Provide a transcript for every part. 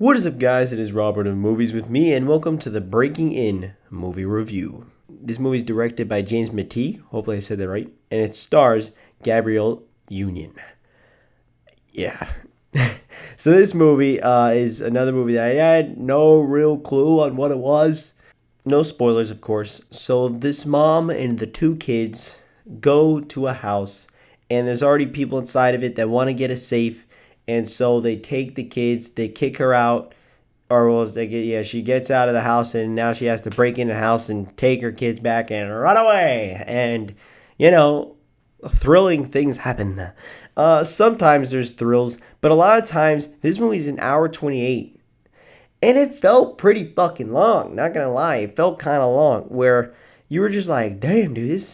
What is up, guys? It is Robert of Movies with Me, and welcome to the Breaking In movie review. This movie is directed by James Matee, hopefully I said that right, and it stars Gabrielle Union. Yeah. So this movie is another movie that I had no real clue on what it was. No spoilers, of course. So this mom and the two kids go to a house, and there's already people inside of it that want to get a safe, and so they take the kids, they kick her out, or well, she gets out of the house, and now she has to break in the house and take her kids back and run away. And thrilling things happen. Sometimes there's thrills, but a lot of times this movie's an hour 28. And it felt pretty fucking long, not gonna lie. It felt kind of long, where you were just like, damn, dude,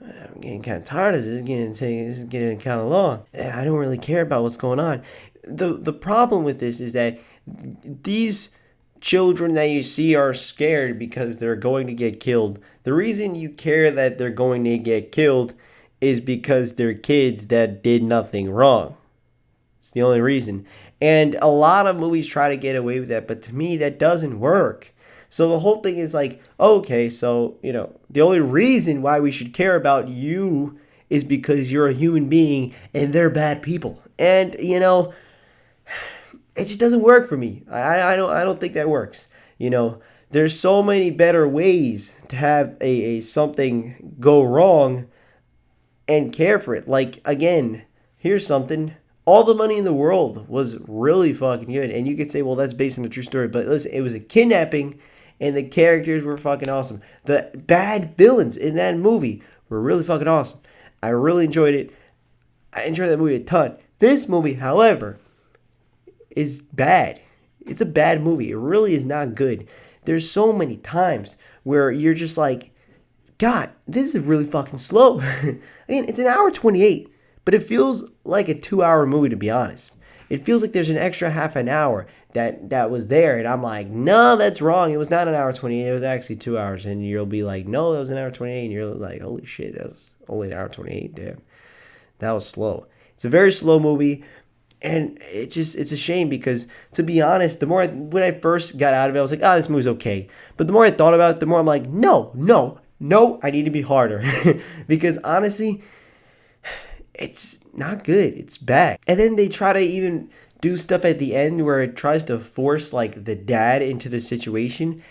I'm getting kind of tired of this. This is getting kind of long. I don't really care about what's going on. The problem with this is that these children that you see are scared because they're going to get killed. The reason you care that they're going to get killed is because they're kids that did nothing wrong. It's the only reason. And a lot of movies try to get away with that, but to me, that doesn't work. So the whole thing is like, okay, so, the only reason why we should care about you is because you're a human being and they're bad people. And, it just doesn't work for me. I don't think that works. There's so many better ways to have a something go wrong and care for it. Like, again, here's something. All the Money in the World was really fucking good. And you could say, well, that's based on a true story. But listen, it was a kidnapping, and the characters were fucking awesome. The bad villains in that movie were really fucking awesome. I really enjoyed it. I enjoyed that movie a ton. This movie, however, is bad. It's a bad movie. It really is not good. There's so many times where you're just like, God, this is really fucking slow. Again, it's an hour 28. But it feels like a 2-hour movie, to be honest. It feels like there's an extra half an hour that was there. And I'm like, no, that's wrong. It was not an hour 28. It was actually 2 hours. And you'll be like, no, that was an hour 28. And you're like, holy shit, that was only an hour 28. Damn. That was slow. It's a very slow movie. And it's a shame because, to be honest, when I first got out of it, I was like, this movie's okay. But the more I thought about it, the more I'm like, no, I need to be harder. Because honestly, it's not good. It's bad. And then they try to even do stuff at the end where it tries to force like the dad into the situation.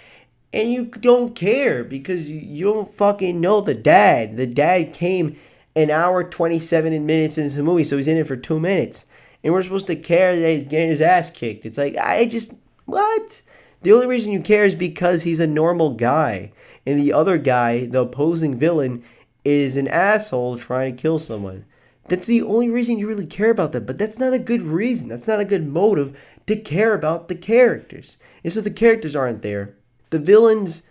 And you don't care because you don't fucking know the dad. The dad came an hour 27 minutes into the movie, so he's in it for 2 minutes. And we're supposed to care that he's getting his ass kicked. It's like, what? The only reason you care is because he's a normal guy. And the other guy, the opposing villain, is an asshole trying to kill someone. That's the only reason you really care about them. But that's not a good reason. That's not a good motive to care about the characters. And so the characters aren't there. The villains,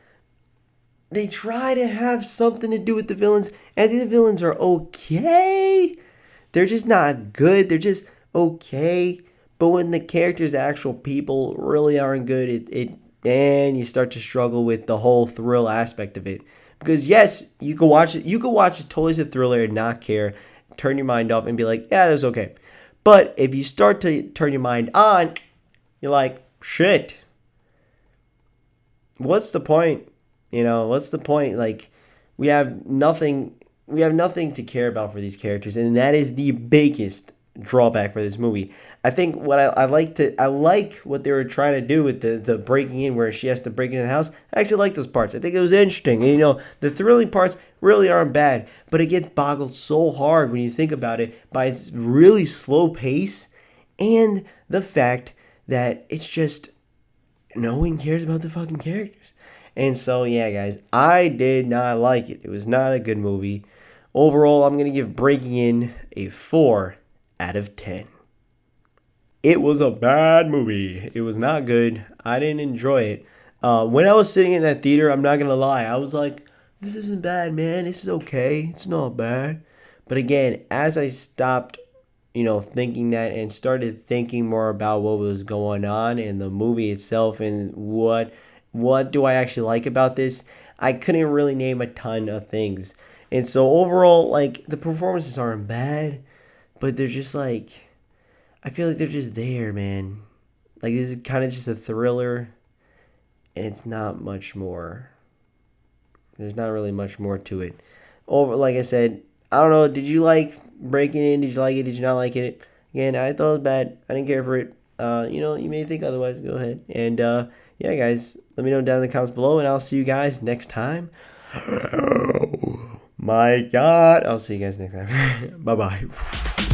they try to have something to do with the villains. And I think the villains are okay. They're just not good. They're just okay. But when the characters, the actual people, really aren't good, and you start to struggle with the whole thrill aspect of it. Because yes, you can watch it. You can watch it totally as a thriller and not care. Turn your mind off and be like, yeah, that's okay. But if you start to turn your mind on, you're like, shit. What's the point? What's the point? Like, we have nothing to care about for these characters, and that is the biggest drawback for this movie. I think what I like what they were trying to do with the breaking in, where she has to break into the house. I actually like those parts. I think it was interesting. And, the thrilling parts really aren't bad, but it gets boggled so hard when you think about it by its really slow pace and the fact that it's just no one cares about the fucking characters. And so, yeah, guys, I did not like it. It was not a good movie. Overall, I'm going to give Breaking In a 4 out of 10. It was a bad movie. It was not good. I didn't enjoy it. When I was sitting in that theater, I'm not going to lie, I was like, this isn't bad, man. This is okay. It's not bad. But again, as I stopped, thinking that and started thinking more about what was going on in the movie itself and what do I actually like about this, I couldn't really name a ton of things. And so overall, like, the performances aren't bad, but they're just like, I feel like they're just there, man. Like, this is kind of just a thriller, and it's not much more. There's not really much more to it. Over, like I said, I don't know. Did you like Breaking In? Did you like it? Did you not like it? Again, I thought it was bad. I didn't care for it. You may think otherwise. Go ahead. And yeah, guys, let me know down in the comments below, and I'll see you guys next time. Oh my God. I'll see you guys next time. Bye bye.